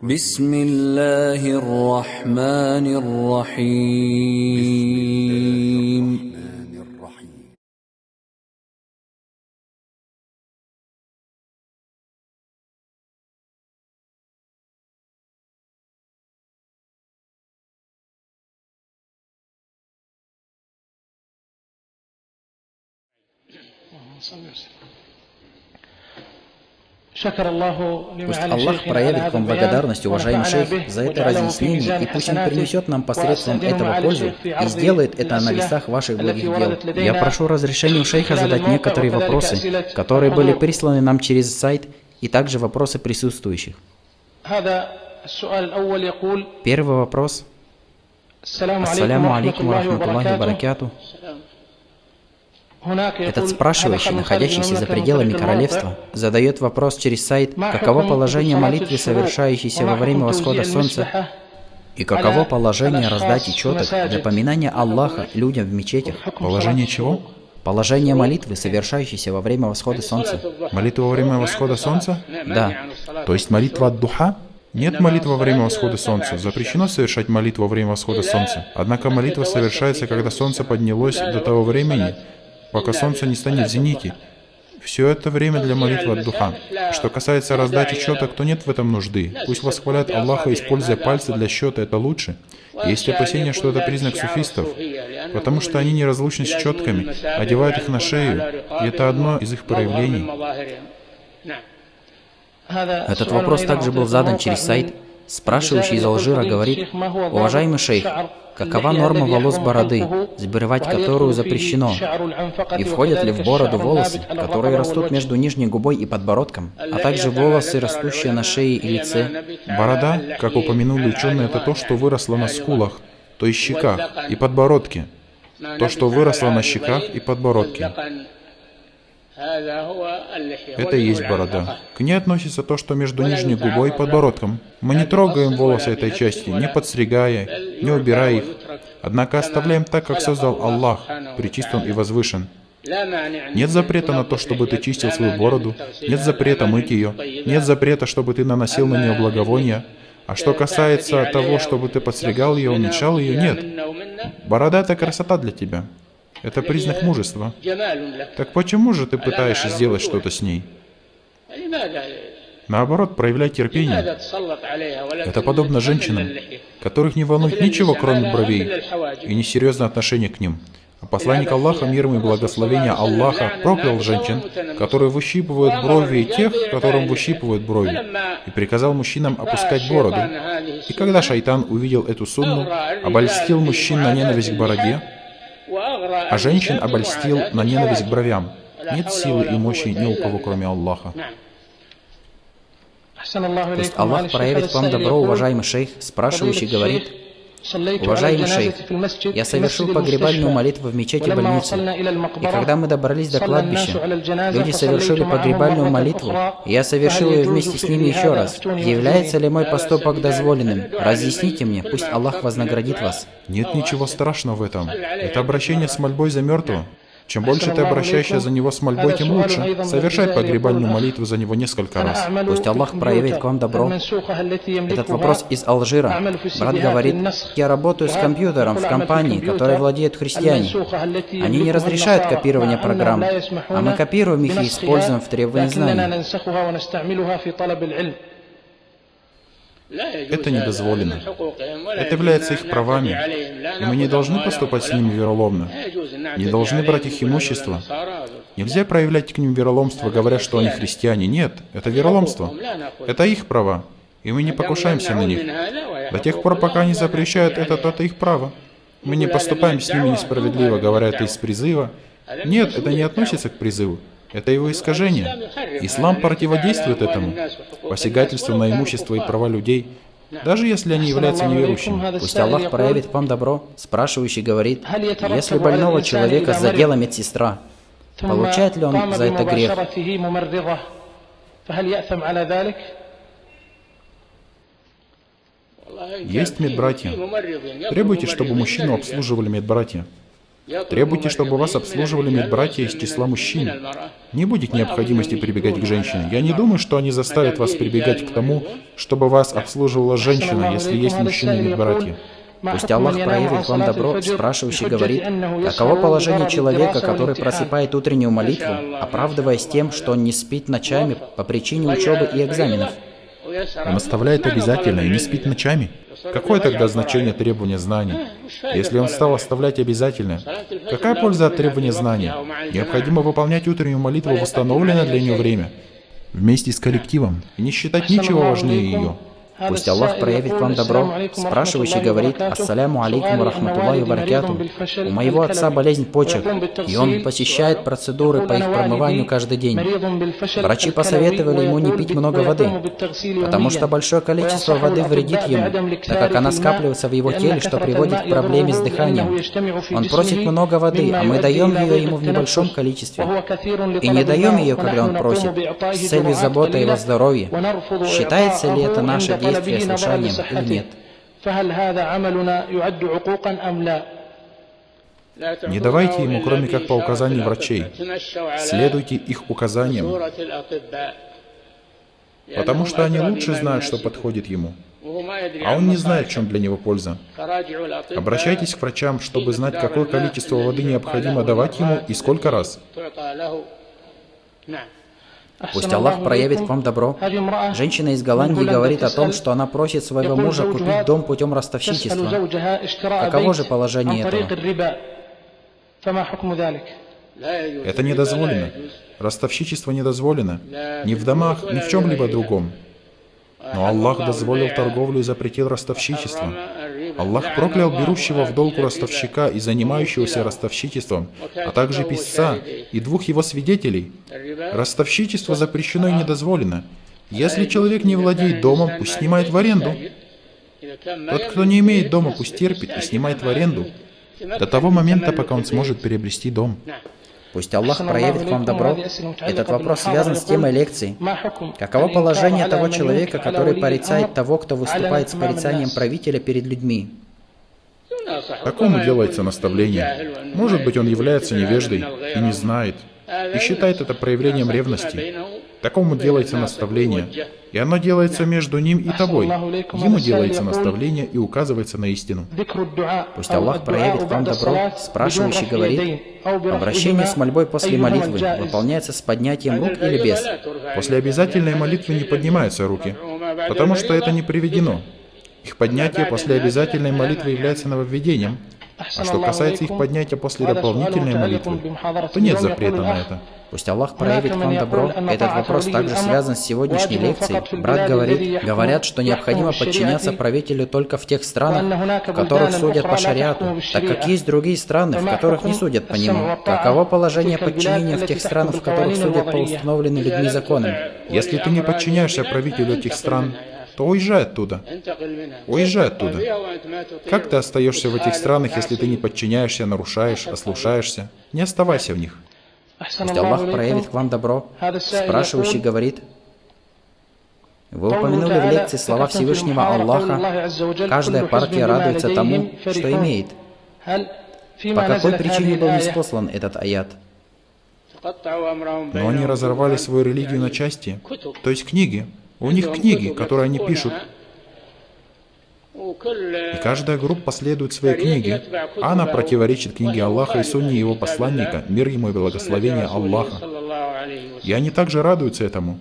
بسم الله الرحمن الرحيم Пусть Аллах проявит к вам благодарность, уважаемый шейх, за это разъяснение, и пусть Он принесет нам посредством этого пользу и сделает это на весах ваших благих дел. Я прошу разрешения у шейха задать некоторые вопросы, которые были присланы нам через сайт, и также вопросы присутствующих. Первый вопрос. Ассаляму алейкум ва рахматуллахи ва баракату. Этот спрашивающий, находящийся за пределами королевства, задает вопрос через сайт, каково положение молитвы, совершающейся во время восхода солнца, и каково положение раздачи четок для поминания Аллаха людям в мечетях. Положение чего? Положение молитвы, совершающейся во время восхода солнца. Молитва во время восхода солнца? Да. То есть молитва ад-духа? Нет молитвы во время восхода солнца. Запрещено совершать молитву во время восхода солнца. Однако молитва совершается, когда солнце поднялось до того времени, пока солнце не станет в зените. Все это время для молитвы ад-духа. Что касается раздачи четок, то нет в этом нужды. Пусть восхвалят Аллаха, используя пальцы для счета, это лучше. Есть опасения, что это признак суфистов, потому что они неразлучны с четками, одевают их на шею, и это одно из их проявлений. Этот вопрос также был задан через сайт. Спрашивающий из Алжира говорит: уважаемый шейх, какова норма волос бороды, сбривать которую запрещено? И входят ли в бороду волосы, которые растут между нижней губой и подбородком, а также волосы, растущие на шее и лице? Борода, как упомянули ученые, это то, что выросло на скулах, то есть щеках и подбородке. То, что выросло на щеках и подбородке. Это и есть борода. К ней относится то, что между нижней губой и подбородком. Мы не трогаем волосы этой части, не подстригая, не убирая их. Однако оставляем так, как создал Аллах, пречистен и возвышен. Нет запрета на то, чтобы ты чистил свою бороду, нет запрета мыть ее, нет запрета, чтобы ты наносил на нее благовония. А что касается того, чтобы ты подстригал ее, уменьшал ее, нет. Борода — это красота для тебя. Это признак мужества. Так почему же ты пытаешься сделать что-то с ней? Наоборот, проявляй терпение. Это подобно женщинам, которых не волнует ничего, кроме бровей, и несерьезное отношение к ним. А посланник Аллаха, мир ему и благословение Аллаха, проклял женщин, которые выщипывают брови, и тех, которым выщипывают брови, и приказал мужчинам опускать бороду. И когда шайтан увидел эту сунну, обольстил мужчин на ненависть к бороде, а женщин обольстил на ненависть к бровям. Нет силы и мощи ни у кого, кроме Аллаха. Пусть Аллах проявит к вам добро, уважаемый шейх. Спрашивающий говорит: уважаемый шейх, я совершил погребальную молитву в мечети больницы, и когда мы добрались до кладбища, люди совершили погребальную молитву, и я совершил ее вместе с ними еще раз. Является ли мой поступок дозволенным? Разъясните мне, пусть Аллах вознаградит вас. Нет ничего страшного в этом. Это обращение с мольбой за мертвого. Чем больше ты обращаешься за него с мольбой, тем лучше. Совершай погребальную молитву за него несколько раз. Пусть Аллах проявит к вам добро. Этот вопрос из Алжира. Брат говорит: я работаю с компьютером в компании, которой владеют христиане. Они не разрешают копирование программ, а мы копируем их и используем в требовании знаний. Это не дозволено. Это является их правами, и мы не должны поступать с ними вероломно. Не должны брать их имущество. Нельзя проявлять к ним вероломство, говоря, что они христиане. Нет, это вероломство. Это их права, и мы не покушаемся на них. До тех пор, пока они запрещают это их право. Мы не поступаем с ними несправедливо, говоря это из призыва. Нет, это не относится к призыву. Это его искажение. Ислам противодействует этому, посягательству на имущество и права людей, даже если они являются неверующими. Пусть Аллах проявит к вам добро. Спрашивающий говорит: если больного человека задела медсестра, получает ли он за это грех? Есть медбратья. Требуйте, чтобы мужчину обслуживали медбратья. Требуйте, чтобы вас обслуживали медбратья из числа мужчин. Не будет необходимости прибегать к женщине. Я не думаю, что они заставят вас прибегать к тому, чтобы вас обслуживала женщина, если есть мужчины-медбратья. Пусть Аллах проявит вам добро, спрашивающий говорит, каково положение человека, который просыпает утреннюю молитву, оправдываясь тем, что он не спит ночами по причине учебы и экзаменов. Он оставляет обязательно и не спит ночами. Какое тогда значение требования знаний? Если он стал оставлять обязательное, какая польза от требования знания? Необходимо выполнять утреннюю молитву в установленное для нее время, вместе с коллективом, и не считать ничего важнее ее. Пусть Аллах проявит вам добро. Спрашивающий говорит, «Ассаляму алейкум ва рахматуллахи ва баракату». У моего отца болезнь почек, и он посещает процедуры по их промыванию каждый день. Врачи посоветовали ему не пить много воды, потому что большое количество воды вредит ему, так как она скапливается в его теле, что приводит к проблеме с дыханием. Он просит много воды, а мы даем ее ему в небольшом количестве. И не даем ее, когда он просит, с целью заботы о его здоровье. Считается ли это наше действие слушанием или нет? Не давайте ему, кроме как по указанию врачей. Следуйте их указаниям, потому что они лучше знают, что подходит ему, а он не знает, в чем для него польза. Обращайтесь к врачам, чтобы знать, какое количество воды необходимо давать ему и сколько раз. Пусть Аллах проявит к вам добро. Женщина из Голландии говорит о том, что она просит своего мужа купить дом путем ростовщичества. Каково же положение этого? Это не дозволено. Ростовщичество не дозволено. Ни в домах, ни в чем-либо другом. Но Аллах дозволил торговлю и запретил ростовщичество. Аллах проклял берущего в долг ростовщика и занимающегося ростовщичеством, а также писца и двух его свидетелей. Ростовщичество запрещено и не дозволено. Если человек не владеет домом, пусть снимает в аренду. Тот, кто не имеет дома, пусть терпит и снимает в аренду до того момента, пока он сможет приобрести дом. Пусть Аллах проявит к вам добро. Этот вопрос связан с темой лекции. Каково положение того человека, который порицает того, кто выступает с порицанием правителя перед людьми? Такому делается наставление. Может быть, он является невеждой и не знает, и считает это проявлением ревности. Такому делается наставление, и оно делается между ним и тобой. Ему делается наставление и указывается на истину. Пусть Аллах проявит к вам добро. Спрашивающий говорит, обращение с мольбой после молитвы выполняется с поднятием рук или без? После обязательной молитвы не поднимаются руки, потому что это не приведено. Их поднятие после обязательной молитвы является нововведением. А что касается их поднятия после дополнительной молитвы, то нет запрета на это. Пусть Аллах проявит к вам добро. Этот вопрос также связан с сегодняшней лекцией. Брат говорит, говорят, что необходимо подчиняться правителю только в тех странах, в которых судят по шариату, так как есть другие страны, в которых не судят по нему. Каково положение подчинения в тех странах, в которых судят по установленным людьми законам? Если ты не подчиняешься правителю этих стран, то уезжай оттуда. Уезжай оттуда. Как ты остаешься в этих странах, если ты не подчиняешься, нарушаешь, ослушаешься? Не оставайся в них. Пусть Аллах проявит к вам добро. Спрашивающий говорит, вы упомянули в лекции слова Всевышнего Аллаха, каждая партия радуется тому, что имеет. По какой причине был ниспослан этот аят? Но они разорвали свою религию на части, то есть книги. У них книги, которые они пишут. И каждая группа следует своей книге, а она противоречит книге Аллаха и сунне его посланника, мир ему и благословение Аллаха. И они также радуются этому.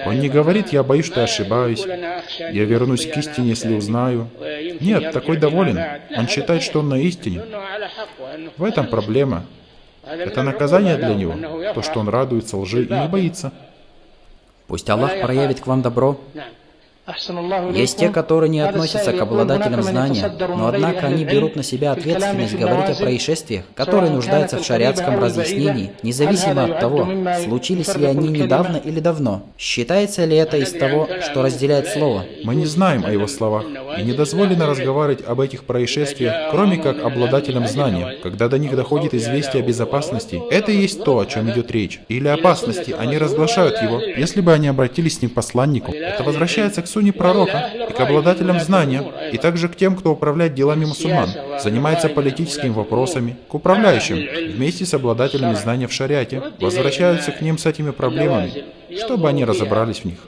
Он не говорит, я боюсь, что я ошибаюсь, я вернусь к истине, если узнаю. Нет, такой доволен. Он считает, что он на истине. В этом проблема. Это наказание для него, то, что он радуется лжи и не боится. Пусть Аллах проявит к вам добро. Есть те, которые не относятся к обладателям знания, но однако они берут на себя ответственность говорить о происшествиях, которые нуждаются в шариатском разъяснении, независимо от того, случились ли они недавно или давно. Считается ли это из того, что разделяет слово? Мы не знаем о его словах, и не дозволено разговаривать об этих происшествиях, кроме как обладателям знания. Когда до них доходит известие о безопасности, это и есть то, о чем идет речь. Или опасности, они разглашают его. Если бы они обратились с ним к посланнику, это возвращается к персоне пророка и к обладателям знания, и также к тем, кто управляет делами мусульман, занимается политическими вопросами, к управляющим, вместе с обладателями знания в шариате, возвращаются к ним с этими проблемами, чтобы они разобрались в них.